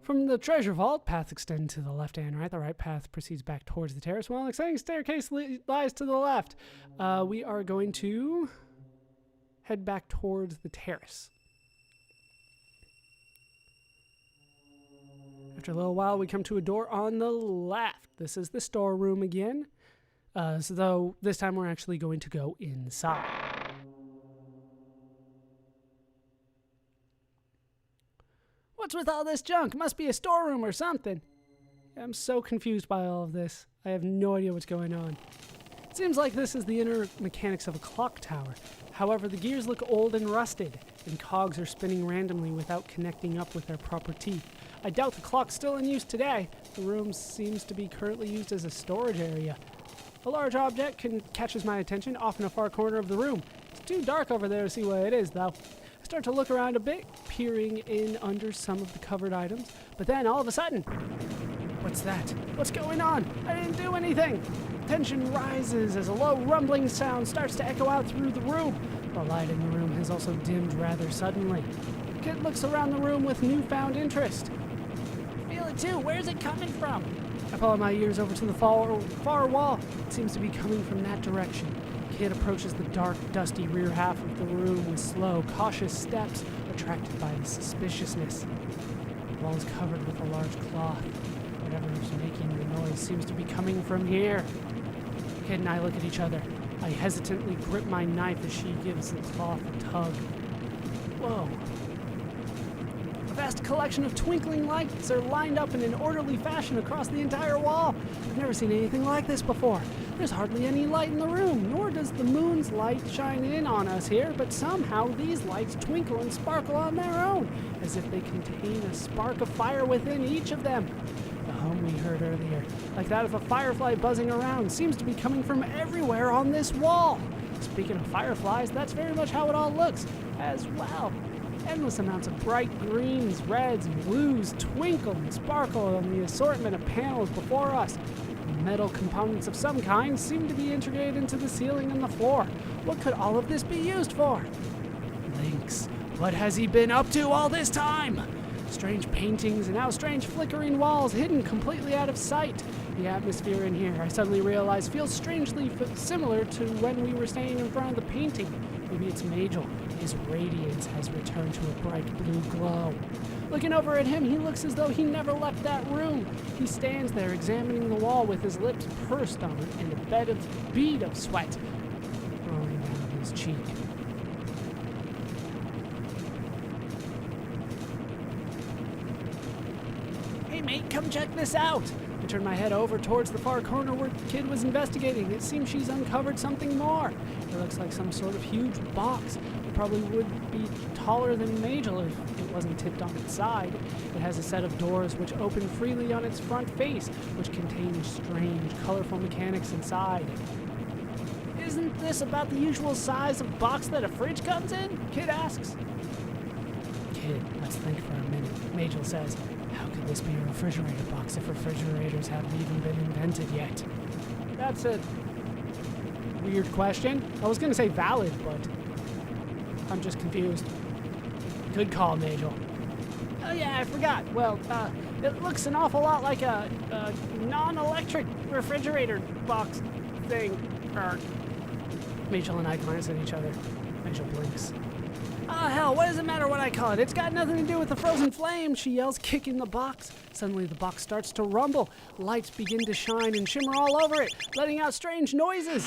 From the treasure vault, path extends to the left and right. The right path proceeds back towards the terrace, while an exciting staircase lies to the left. We are going to head back towards the terrace. After a little while, we come to a door on the left. This is the storeroom again. So though this time we're actually going to go inside. What's with all this junk? Must be a storeroom or something. I'm so confused by all of this. I have no idea what's going on. It seems like this is the inner mechanics of a clock tower. However, the gears look old and rusted, and cogs are spinning randomly without connecting up with their proper teeth. I doubt the clock's still in use today. The room seems to be currently used as a storage area. A large object catches my attention off in a far corner of the room. It's too dark over there to see what it is, though. I start to look around a bit, peering in under some of the covered items, but then all of a sudden, what's that? What's going on? I didn't do anything! Tension rises as a low rumbling sound starts to echo out through the room. The light in the room has also dimmed rather suddenly. The kid looks around the room with newfound interest. I feel it too. Where's it coming from? I follow my ears over to the far wall. It seems to be coming from that direction. The kid approaches the dark, dusty rear half of the room with slow, cautious steps, attracted by the suspiciousness. The wall is covered with a large cloth. Whatever is making the noise seems to be coming from here. The kid and I look at each other. I hesitantly grip my knife as she gives the cloth a tug. Whoa. A vast collection of twinkling lights are lined up in an orderly fashion across the entire wall. I've never seen anything like this before. There's hardly any light in the room, nor does the moon's light shine in on us here, but somehow these lights twinkle and sparkle on their own, as if they contain a spark of fire within each of them. The hum we heard earlier, like that of a firefly buzzing around, seems to be coming from everywhere on this wall. Speaking of fireflies, that's very much how it all looks as well. Endless amounts of bright greens, reds, and blues twinkle and sparkle on the assortment of panels before us. Metal components of some kind seem to be integrated into the ceiling and the floor. What could all of this be used for? Lynx, what has he been up to all this time? Strange paintings and now strange flickering walls hidden completely out of sight. The atmosphere in here, I suddenly realize, feels strangely similar to when we were standing in front of the painting. Maybe it's Majel. His radiance has returned to a bright blue glow. Looking over at him, he looks as though he never left that room. He stands there examining the wall with his lips pursed on it and a bead of sweat rolling down his cheek. Hey mate, come check this out! I turn my head over towards the far corner where the kid was investigating. It seems she's uncovered something more. It looks like some sort of huge box. It probably would be taller than Majel if it wasn't tipped on its side. It has a set of doors which open freely on its front face, which contains strange, colorful mechanics inside. Isn't this about the usual size of box that a fridge comes in? Kid asks. Kid, let's think for a minute. Majel says, how could this be a refrigerator box if refrigerators haven't even been invented yet? That's a weird question. I was going to say valid, but I'm just confused. Good call, Majel. Oh yeah, I forgot. Well, it looks an awful lot like a non-electric refrigerator box thing. Majel and I glance at each other. Majel blinks. Ah, hell, what does it matter what I call it? It's got nothing to do with the frozen flame, she yells, kicking the box. Suddenly, the box starts to rumble. Lights begin to shine and shimmer all over it, letting out strange noises.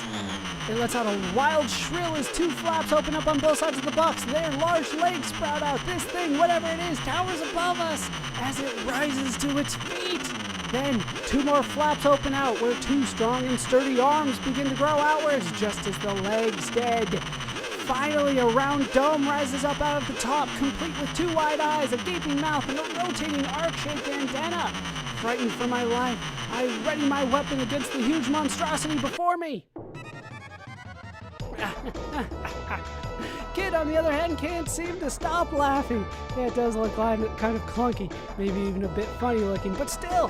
It lets out a wild shrill as two flaps open up on both sides of the box. Their large legs sprout out. This thing, whatever it is, towers above us as it rises to its feet. Then, two more flaps open out, where two strong and sturdy arms begin to grow outwards, just as the legs did. Finally, a round dome rises up out of the top, complete with two wide eyes, a gaping mouth, and a rotating arc-shaped antenna. Frightened for my life, I ready my weapon against the huge monstrosity before me. Kid, on the other hand, can't seem to stop laughing. Yeah, it does look kind of clunky, maybe even a bit funny looking, but still.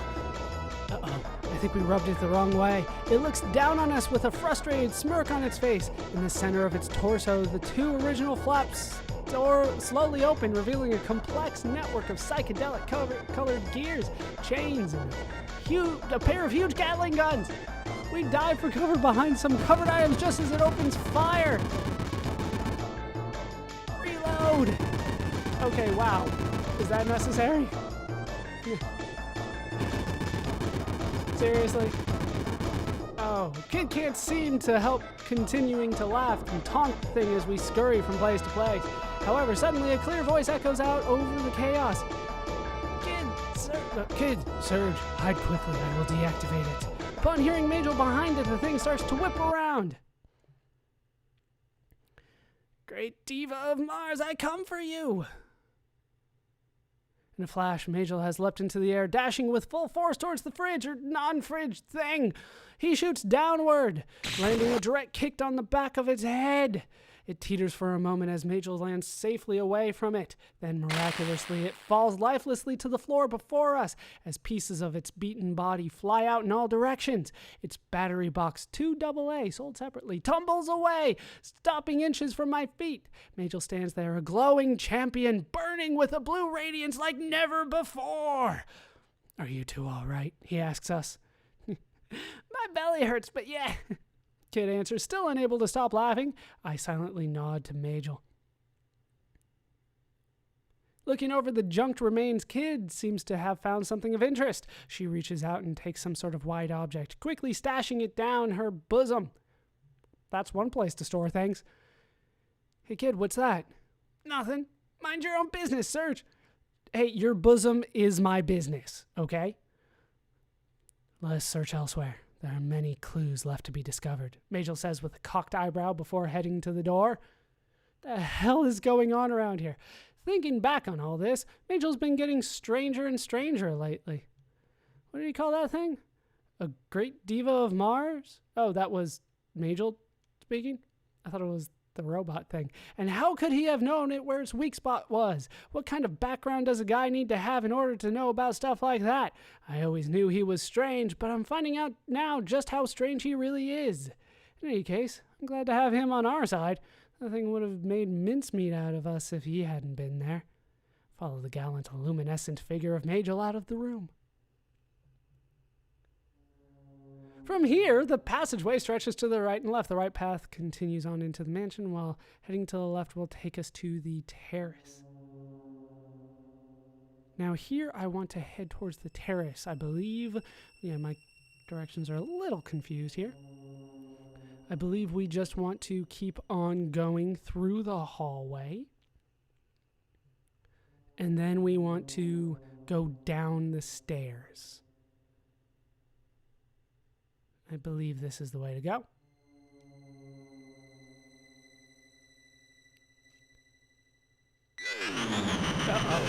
Uh-oh. I think we rubbed it the wrong way. It looks down on us with a frustrated smirk on its face. In the center of its torso, the two original flaps door slowly open, revealing a complex network of psychedelic colored gears, chains, and a pair of huge Gatling guns. We dive for cover behind some covered items just as it opens fire. Reload! Okay, wow. Is that necessary? Seriously? Oh, Kid can't seem to help continuing to laugh and taunt the thing as we scurry from place to place. However, suddenly a clear voice echoes out over the chaos. Kid, Surge, hide quickly, I will deactivate it. Upon hearing Majel behind it, the thing starts to whip around. Great Diva of Mars, I come for you! In a flash, Majel has leapt into the air, dashing with full force towards the fridge or non-fridge thing. He shoots downward, landing a direct kick on the back of its head. It teeters for a moment as Majel lands safely away from it. Then, miraculously, it falls lifelessly to the floor before us as pieces of its beaten body fly out in all directions. Its battery box 2AA, sold separately, tumbles away, stopping inches from my feet. Majel stands there, a glowing champion, burning with a blue radiance like never before. Are you two all right? He asks us. My belly hurts, but yeah. Kid answers, still unable to stop laughing. I silently nod to Majel. Looking over the junked remains, Kid seems to have found something of interest. She reaches out and takes some sort of white object, quickly stashing it down her bosom. That's one place to store things. Hey, Kid, what's that? Nothing. Mind your own business, Serge. Hey, your bosom is my business, okay? Let us search elsewhere. There are many clues left to be discovered, Majel says with a cocked eyebrow before heading to the door. The hell is going on around here? Thinking back on all this, Majel's been getting stranger and stranger lately. What did he call that thing? A great diva of Mars? Oh, that was Majel speaking? I thought it was the robot thing. And how could he have known it where its weak spot was? What kind of background does a guy need to have in order to know about stuff like that? I always knew he was strange, but I'm finding out now just how strange he really is. In any case, I'm glad to have him on our side. The thing would have made mincemeat out of us if he hadn't been there. Follow the gallant, luminescent figure of Majel out of the room. From here, the passageway stretches to the right and left. The right path continues on into the mansion, while heading to the left will take us to the terrace. Now here, I want to head towards the terrace. I believe, my directions are a little confused here. I believe we just want to keep on going through the hallway. And then we want to go down the stairs. I believe this is the way to go. Uh-oh.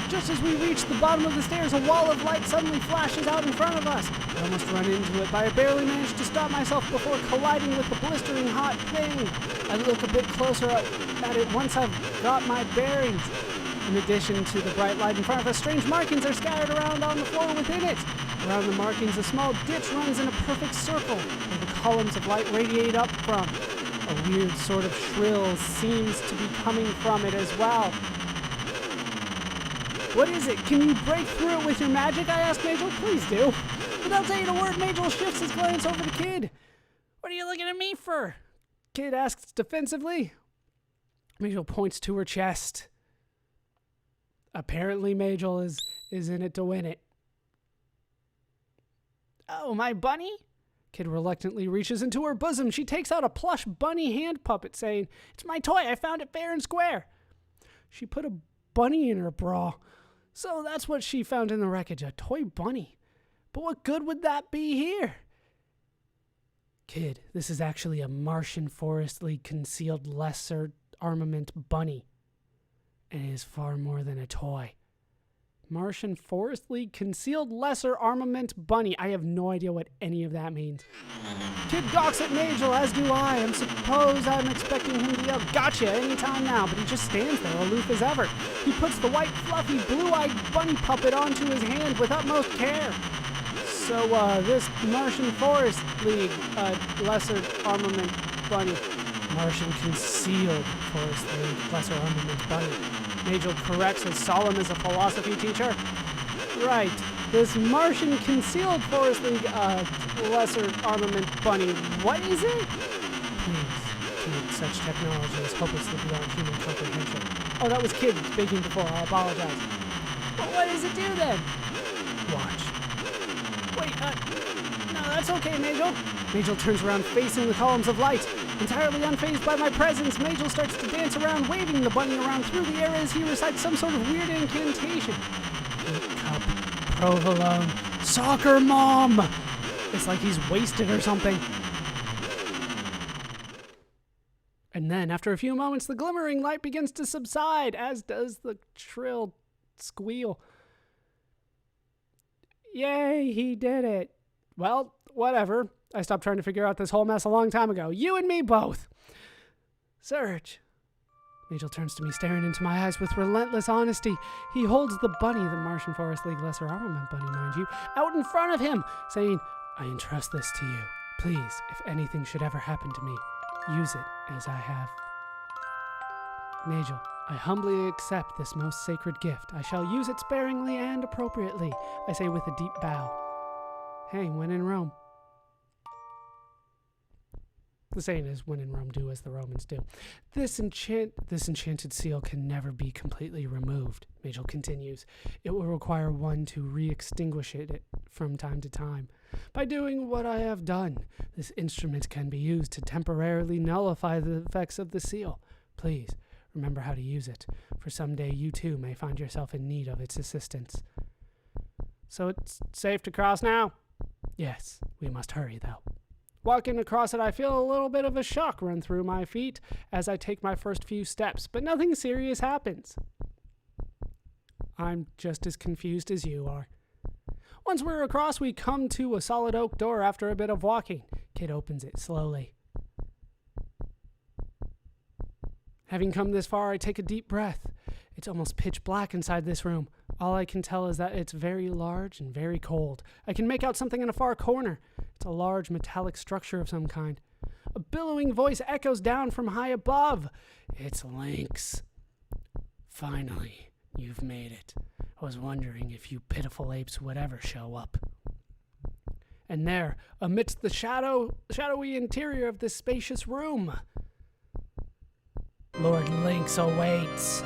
Just as we reach the bottom of the stairs, a wall of light suddenly flashes out in front of us. I almost run into it, but I barely managed to stop myself before colliding with the blistering hot thing. I look a bit closer at it once I've got my bearings. In addition to the bright light in front of us, strange markings are scattered around on the floor within it. Around the markings, a small ditch runs in a perfect circle, where the columns of light radiate up from. A weird sort of shrill seems to be coming from it as well. What is it? Can you break through it with your magic? I asked Majel. Please do. Without saying a word, Majel shifts his glance over to Kid. What are you looking at me for? Kid asks defensively. Majel points to her chest. Apparently, Majel is in it to win it. Oh, my bunny? Kid reluctantly reaches into her bosom. She takes out a plush bunny hand puppet, saying, "It's my toy. I found it fair and square." She put a bunny in her bra. So that's what she found in the wreckage, a toy bunny. But what good would that be here? Kid, this is actually a Martian Forest League concealed lesser armament bunny. And it is far more than a toy. Martian Forest League concealed lesser armament bunny. I have no idea what any of that means. Kid gawks at Majel, as do I. I suppose I'm expecting him to yell, "Gotcha," anytime now, but he just stands there, aloof as ever. He puts the white, fluffy, blue-eyed bunny puppet onto his hand with utmost care. This Martian Forest League, lesser armament bunny. Martian Concealed Forest League, lesser armament bunny. Majel corrects as solemn as a philosophy teacher. Right. This Martian Concealed Forest League, lesser armament bunny. What is it? Please, Kid, such technology is hopelessly beyond human comprehension. Oh, that was Kid speaking before. I apologize. But what does it do then? Watch. Wait, no, that's okay, Majel. Majel turns around facing the columns of light. Entirely unfazed by my presence, Majel starts to dance around, waving the bunny around through the air as he recites some sort of weird incantation. Heat cup, provolone, soccer mom! It's like he's wasted or something. And then, after a few moments, the glimmering light begins to subside, as does the shrill squeal. Yay, he did it. Well, whatever. I stopped trying to figure out this whole mess a long time ago. You and me both. Surge. Majel turns to me, staring into my eyes with relentless honesty. He holds the bunny, the Martian Forest League lesser armament bunny, mind you, out in front of him, saying, I entrust this to you. Please, if anything should ever happen to me, use it as I have. Majel, I humbly accept this most sacred gift. I shall use it sparingly and appropriately, I say with a deep bow. Hey, when in Rome. The saying is, when in Rome, do as the Romans do. This enchanted seal can never be completely removed, Majel continues. It will require one to re-extinguish it from time to time. By doing what I have done, this instrument can be used to temporarily nullify the effects of the seal. Please, remember how to use it, for someday you too may find yourself in need of its assistance. So it's safe to cross now? Yes, we must hurry though. Walking across it, I feel a little bit of a shock run through my feet as I take my first few steps, but nothing serious happens. I'm just as confused as you are. Once we're across, we come to a solid oak door after a bit of walking. Kid opens it slowly. Having come this far, I take a deep breath. It's almost pitch black inside this room. All I can tell is that it's very large and very cold. I can make out something in a far corner. It's a large metallic structure of some kind. A billowing voice echoes down from high above. It's Lynx. Finally, you've made it. I was wondering if you pitiful apes would ever show up. And there, amidst the shadowy interior of this spacious room, Lord Lynx awaits.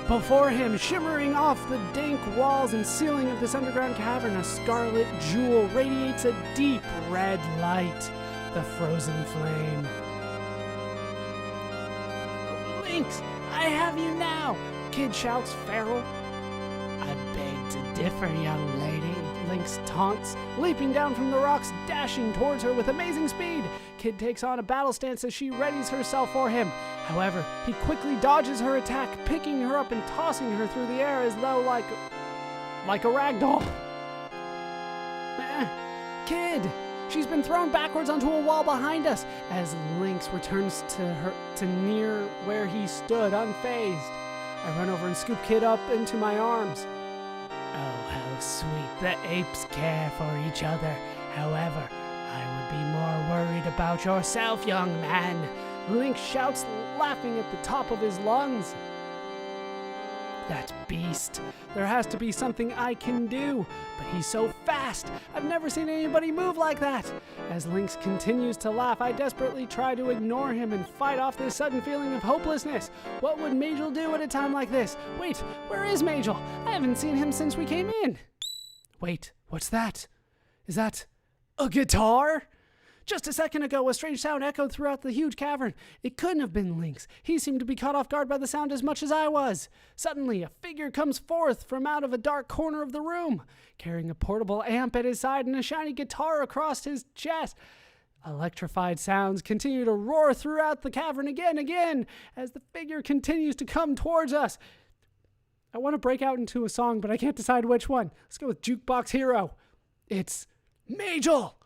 Before him, shimmering off the dank walls and ceiling of this underground cavern, a scarlet jewel radiates a deep red light, the frozen flame. Lynx, I have you now, Kid shouts feral. I beg to differ, young lady, Lynx taunts, leaping down from the rocks, dashing towards her with amazing speed. Kid takes on a battle stance as she readies herself for him. However, he quickly dodges her attack, picking her up and tossing her through the air as though like a rag doll. Kid! She's been thrown backwards onto a wall behind us as Lynx returns to near where he stood, unfazed. I run over and scoop Kid up into my arms. Oh, how sweet the apes care for each other. However, I would be more worried about yourself, young man. Lynx shouts, laughing at the top of his lungs. That beast. There has to be something I can do, but he's so fast. I've never seen anybody move like that. As Lynx continues to laugh, I desperately try to ignore him and fight off this sudden feeling of hopelessness. What would Majel do at a time like this? Wait, where is Majel? I haven't seen him since we came in. Wait, what's that? Is that a guitar? Just a second ago, a strange sound echoed throughout the huge cavern. It couldn't have been Lynx. He seemed to be caught off guard by the sound as much as I was. Suddenly, a figure comes forth from out of a dark corner of the room, carrying a portable amp at his side and a shiny guitar across his chest. Electrified sounds continue to roar throughout the cavern again, as the figure continues to come towards us. I want to break out into a song, but I can't decide which one. Let's go with Jukebox Hero. It's Majel!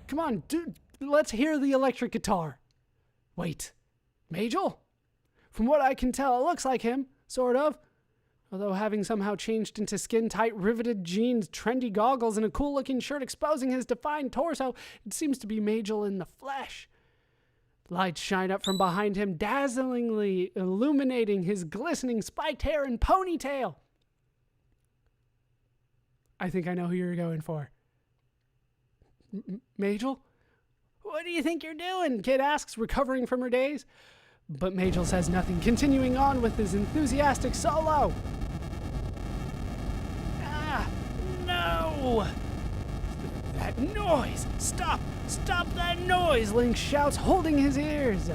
Come on, dude, let's hear the electric guitar. Wait, Majel? From what I can tell, it looks like him, sort of. Although having somehow changed into skin-tight riveted jeans, trendy goggles, and a cool-looking shirt exposing his defined torso, it seems to be Majel in the flesh. Lights shine up from behind him, dazzlingly illuminating his glistening spiked hair and ponytail. I think I know who you're going for. Majel? What do you think you're doing? Kid asks, recovering from her daze. But Majel says nothing, continuing on with his enthusiastic solo. Ah, no! That noise! Stop! Stop that noise! Link shouts, holding his ears.